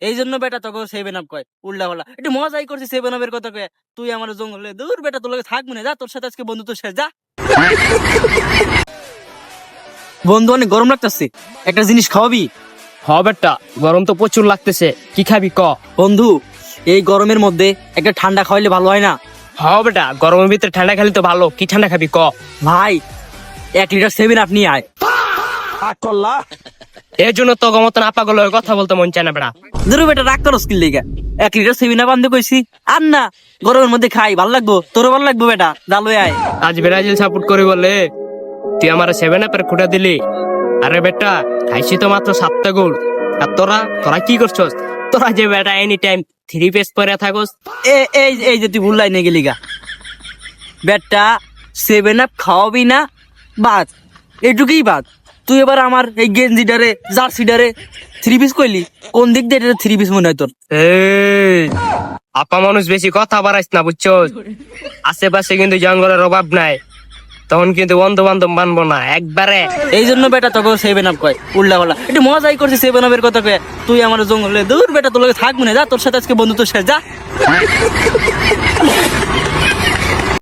এই জন্য বেটা তোকে 7 আপ কয় উল্টা পাল্টা একটু মজাই করছি 7 আপের কথা কয়ে তুই আমার জঙ্গলে দূর বেটা তোর লগে থাকবো না যা তোর সাথে আজকে বন্ধুত্ব শেষ যা বন্ধু অনেক গরম লাগতেছে একটা জিনিস খাওয়াবি হ বেটা গরম তো প্রচুর লাগতেছে কি খাবি ক বন্ধু এই গরমের মধ্যে একটা ঠান্ডা খাওয়াইলে ভালো হয় না হ বেটা গরমের ভিতরে ঠান্ডা খেলে তো ভালো কি ঠান্ডা খাবি ক ভাই 1 লিটার 7 আপ নিয়ে আয় এর জন্য তো মতন আপাগুলো কথা বলতে মন চায় না বেটা ধরো বেটা রাগ করো স্কিল লেগে 1 লিটার 7 আপ আনতে কইছি আর না গরমের মধ্যে খাই ভালো লাগবো তোরও ভালো লাগবো বেটা জালো আয় আজ ব্রাজিল সাপোর্ট করি বলে তুই আমার 7 আপের খুঁটা দিলি আরে বেটা খাইছি তো মাত্র 7টা গোল আর তোরা তোরা কি করছস তোরা যে বেটা এনি টাইম 3 পেজ পরে থাকস এই যে তুই ভুল লাইনে গেলি গা বেটা 7 আপ খাওয়াবি না বাদ এটুকুই বাদ তুই এবার আমার এই গেঞ্জিটারে জার্সিটারে 3 পিস কইলি কোন দিক দিয়ে এটা 3 পিস মনে হয় তোর এই আপা মানুষ বেশি কথা বাড়াইস না বুঝছস আশেপাশে কিন্তু জঙ্গলের অভাব নাই তখন কিন্তু বন্ধু বান্ধব মানবো না একবারে এই জন্য বেটা তোকে 7 আপ কয় উল্টা পাল্টা একটু মজাই করছি 7 আপের কথা কয়ে তুই আমার জঙ্গলে দূর বেটা তোর লগে থাকবো না যা তোর সাথে আজকে বন্ধুত্ব শেষ যা